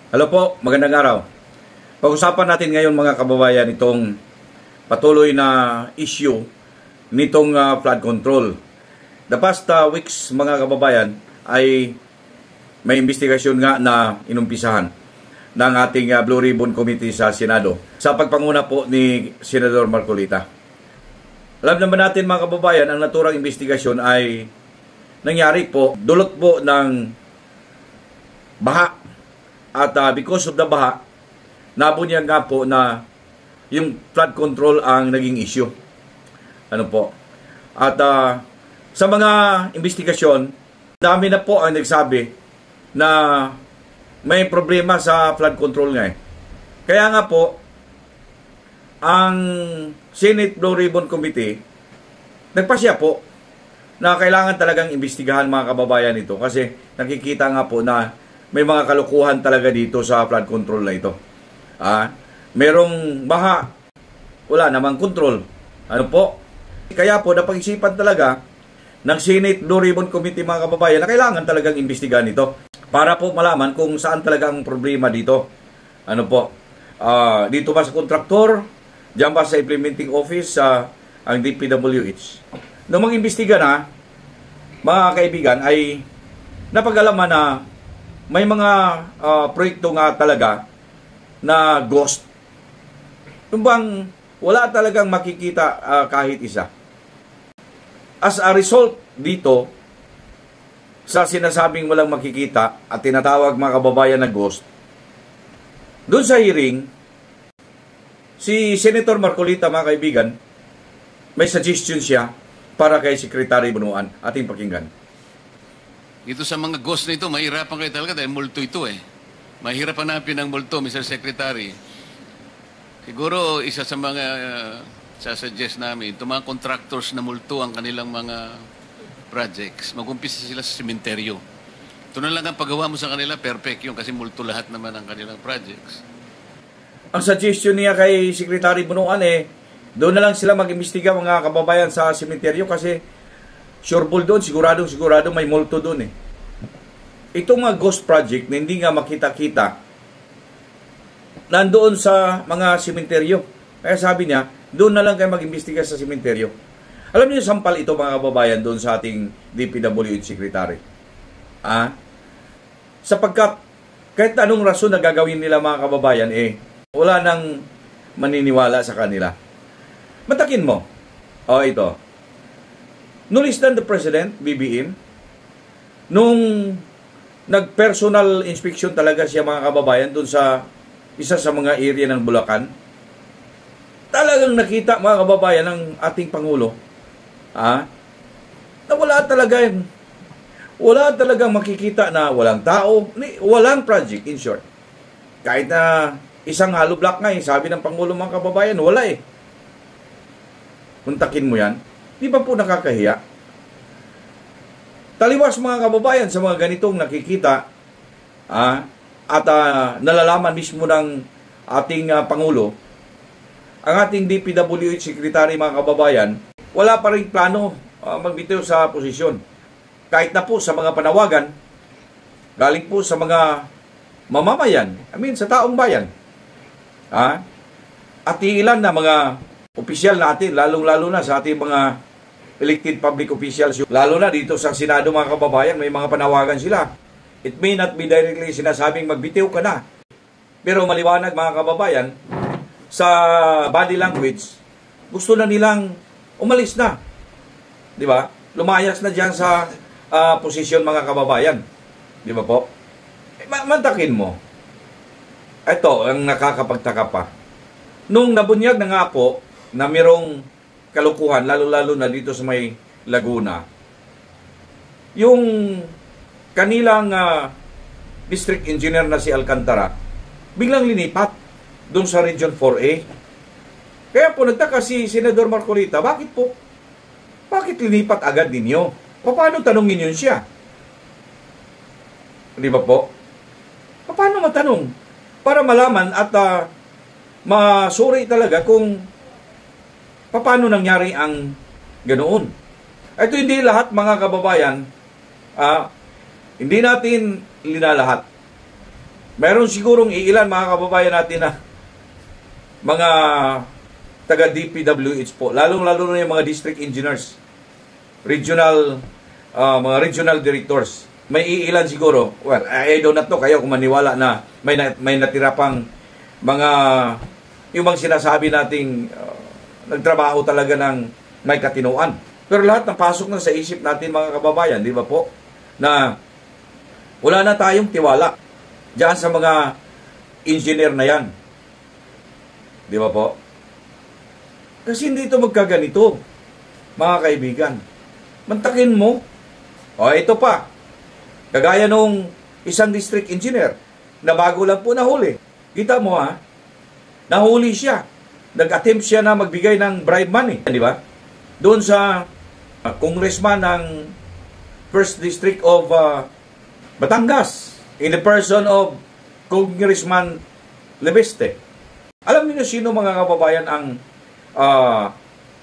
Hello po, magandang araw. Pag-usapan natin ngayon mga kababayan itong patuloy na issue nitong flood control. The past weeks mga kababayan ay may investigasyon nga na inumpisahan ng ating Blue Ribbon Committee sa Senado sa pagpanguna po ni Senador Marcolita. Alam naman natin mga kababayan, ang naturang investigasyon ay nangyari po, dulot po ng baha. At because of the baha, nabunyag nga po na yung flood control ang naging issue. Ano po? At sa mga investigasyon, dami na po ang nagsabi na may problema sa flood control nga eh. Kaya nga po, ang Senate Blue Ribbon Committee, nagpasya po na kailangan talagang imbestigahan mga kababayan ito kasi nakikita nga po na may mga kalukuhan talaga dito sa flood control na ito. Merong baha, wala namang control. Ano po? Kaya po, napag-isipan talaga ng Senate Blue Ribbon Committee mga kababayan na kailangan talagang imbestigahan ito para po malaman kung saan talaga ang problema dito. Ano po? Dito ba sa kontraktor? Diyan ba sa implementing office ang DPWH? Nung mag-imbestiga na, mga kaibigan, ay napag-alaman na may mga proyekto nga talaga na ghost. Yung bang wala talagang makikita kahit isa. As a result dito, sa sinasabing walang makikita at tinatawag mga kababayan na ghost, doon sa hearing, si Senator Marcolita mga kaibigan, may suggestion siya para kay Secretary Bunuan. Ating pakinggan. Ito sa mga ghost na ito, mahirapan kayo talaga dahil multo ito eh. Mahirap hanapin ang multo, Mr. Secretary. Siguro isa sa mga sasuggest namin, itong mga contractors na multo ang kanilang mga projects, mag-umpisa sila sa sementeryo. Ito na lang ang paggawa mo sa kanila, perfect yun kasi multo lahat naman ang kanilang projects. Ang suggestion niya kay Secretary Bunuan doon na lang sila mag-imbestiga mga kababayan sa sementeryo kasi sureball doon, sigurado may multo doon eh. Itong mga ghost project na hindi nga makita-kita, nandoon sa mga sementeryo. Kaya sabi niya, doon na lang kayo mag-imbestiga sa sementeryo. Alam niyo, sampal ito mga kababayan doon sa ating DPWH Secretary. Sapagkat kahit anong rason na gagawin nila mga kababayan, wala nang maniniwala sa kanila. Matakin mo. Ito. No less than the President, BBM, nung nag-personal inspection talaga siya mga kababayan doon sa isa sa mga area ng Bulacan, talagang nakita mga kababayan ng ating Pangulo na wala talagang makikita na walang tao, walang project in short. Kahit na isang hollow block nga sabi ng Pangulo mga kababayan, wala eh. Puntakin mo yan. Di ba po nakakahiya? Taliwas mga kababayan sa mga ganitong nakikita at nalalaman mismo ng ating Pangulo, ang ating DPWH Secretary mga kababayan, wala pa rin plano magbitiw sa posisyon. Kahit na po sa mga panawagan, galing po sa mga mamamayan, sa taong bayan. At ilan na mga opisyal natin, lalong-lalo na sa ating mga elected public officials, lalo na dito sa Senado mga kababayan, may mga panawagan sila. It may not be directly sinasabing magbitiw ka na. Pero maliwanag mga kababayan, sa body language, gusto na nilang umalis na. Di ba? Lumayas na dyan sa posisyon mga kababayan. Di ba po? Mantakin mo. Ito, ang nakakapagtaka pa. Nung nabunyag na nga po, na mayroong kalukuhan, lalo-lalo na dito sa may Laguna, yung kanilang district engineer na si Alcantara, biglang linipat doon sa Region 4A. Kaya po nagtaka si Senador Marcolita, bakit po? Bakit linipat agad ninyo? Paano tanongin yun siya? Di ba po? Paano matanong? Para malaman at masuri talaga kung paano nangyari ang ganoon. Ito hindi lahat mga kababayan, hindi natin linalahat Meron sigurong iilan mga kababayan natin na mga taga DPWH po, lalong-lalo na yung mga district engineers, mga regional directors. May iilan siguro, well, I do not know, kayo kung maniwala na may natira pang mga, yung mga sinasabi nating nagtrabaho talaga ng may katinuan. Pero lahat ng pasok na sa isip natin mga kababayan, di ba po, na wala na tayong tiwala diyan sa mga engineer na yan. Di ba po? Kasi hindi ito magkaganito, mga kaibigan. Mantakin mo. O, ito pa. Kagaya nung isang district engineer na bago lang po nahuli. Kita mo ha, nahuli siya. Nag-attempt siya na magbigay ng bribe money. Di ba? Doon sa congressman ng 1st District of Batangas, in the person of Congressman Lebeste. Alam niyo sino mga kababayan ang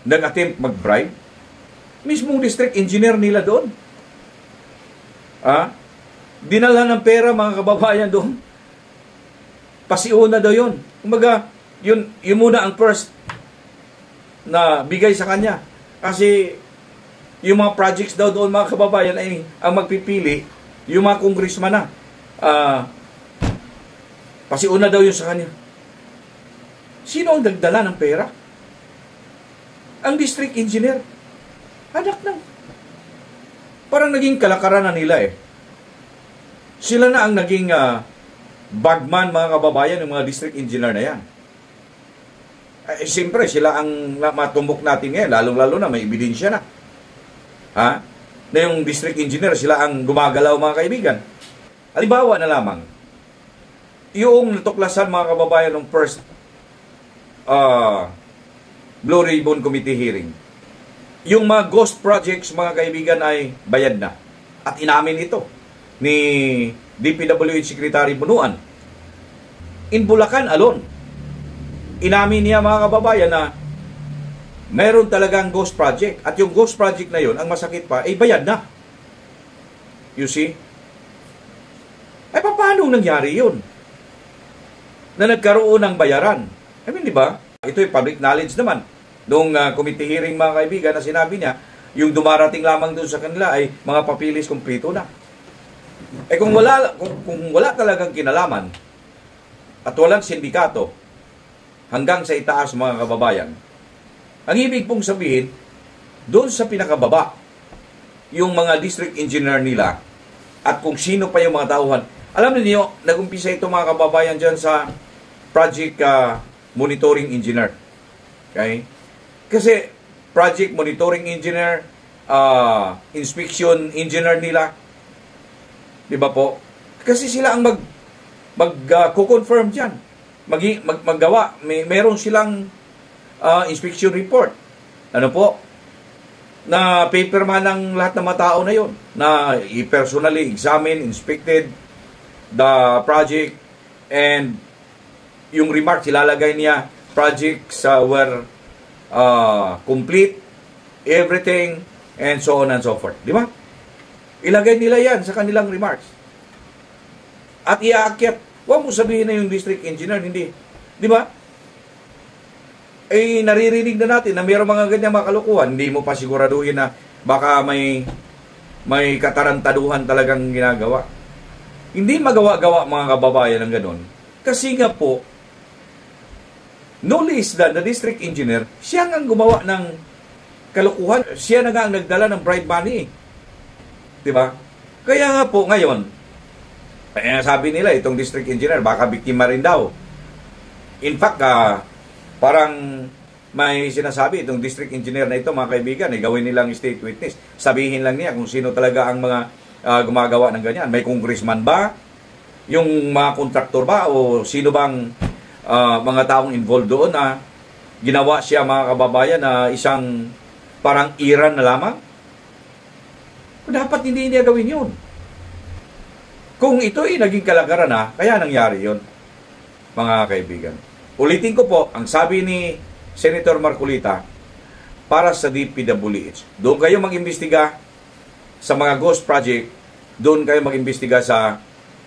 nag-attempt mag-bribe? Mismong district engineer nila doon. Dinala ng pera mga kababayan doon. Pasiuna daw yun. Kumbaga, yun muna ang first na bigay sa kanya. Kasi yung mga projects daw doon mga kababayan ay ang magpipili yung mga congressman na. Pasiuna daw yun sa kanya. Sino ang nagdala ng pera? Ang district engineer. Anak ng. Parang naging kalakaran na nila eh. Sila na ang naging bagman mga kababayan ng mga district engineer na yan. Siyempre, sila ang matumbok natin ngayon, lalong-lalo na may ebidensya na. Na yung district engineer, sila ang gumagalaw mga kaibigan. Halimbawa na lamang, yung natuklasan mga kababayan ng first Blue Ribbon Committee hearing. Yung mga ghost projects mga kaibigan ay bayad na. At inamin ito ni DPWH Secretary Bunuan. In Bulacan alone, inamin niya mga kababayan na meron talagang ghost project. At yung ghost project na yun, ang masakit pa, ay bayad na. You see? Ay paano nangyari yun? Na nagkaroon ng bayaran. I mean, di ba? Ito yung public knowledge naman. Noong committee hearing mga kaibigan na sinabi niya, yung dumarating lamang doon sa kanila ay mga papilis kumpleto na. Kung wala talagang kinalaman at walang sindikato hanggang sa itaas mga kababayan, ang ibig pong sabihin, doon sa pinakababa, yung mga district engineer nila at kung sino pa yung mga tauhan. Alam niyo, nag-umpisa ito mga kababayan dyan sa project monitoring engineer. Okay? Kasi project monitoring engineer, inspection engineer nila, di ba po? Kasi sila ang mag-confirm dyan. Maggawa. Meron silang inspection report. Ano po? Na paperman ng lahat ng mga tao na yon, na i-personally examine, inspected the project, and yung remarks ilalagay niya, projects were complete, everything, and so on and so forth. Di ba? Ilagay nila yan sa kanilang remarks. At iaakyat. Huwag mo sabihin na yung district engineer, hindi. Di ba? Naririnig na natin na mayroong mga ganyan mga kalukuhan. Hindi mo pa siguraduhin na baka may katarantaduhan talagang ginagawa. Hindi magawa-gawa mga kababayan ng ganon. Kasi nga po, no less than the district engineer, siya nga ang gumawa ng kalukuhan. Siya na nga ang nagdala ng bribe money. Diba? Kaya nga po, ngayon, sabi nila, itong district engineer, baka biktima rin daw. In fact, parang may sinasabi, itong district engineer na ito, mga kaibigan, gawin nilang state witness. Sabihin lang niya kung sino talaga ang mga gumagawa ng ganyan. May congressman ba? Yung mga kontraktor ba? O sino bang mga taong involved doon na ginawa siya mga kababayan na isang parang Iran na lamang? Dapat hindi niya gawin yun. Kung ito ay naging kalagaran na, kaya nangyari yun, mga kaibigan. Ulitin ko po, ang sabi ni Senator Marcolita, para sa DPWH, doon kayo mag-imbestiga sa mga ghost project, doon kayo mag-imbestiga sa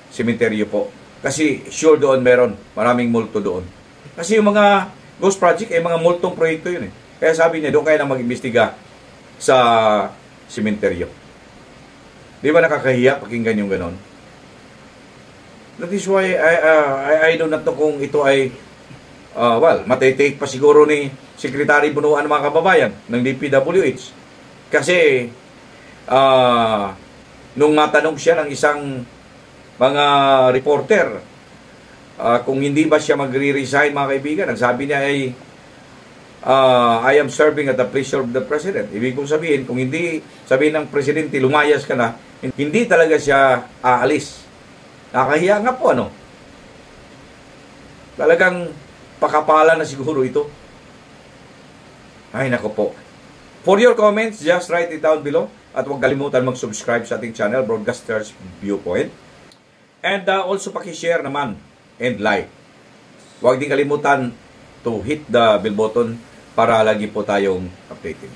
sementeryo po. Kasi sure doon meron. Maraming multo doon. Kasi yung mga ghost project, mga multong proyekto yun eh. Kaya sabi niya, doon kayo na mag-imbestiga sa sementeryo. Di ba nakakahiya pakinggan yung ganon? That is why I do not know kung ito ay matitake pa siguro ni Secretary Bunuan ng mga kababayan ng DPWH. Kasi nung matanong siya ng isang mga reporter kung hindi ba siya magre-resign, mga kaibigan, ang sabi niya ay I am serving at the pleasure of the President. Ibig kong sabihin, kung hindi sabihin ng Presidente, lumayas ka na, hindi talaga siya aalis. Nakahiya nga po, ano? Talagang pakapala na siguro ito. Ay, nako po. For your comments, just write it down below. At huwag kalimutan mag-subscribe sa ating channel, Broadcasters Viewpoint. And also pakishare naman and like. Huwag din kalimutan to hit the bell button para lagi po tayong updated.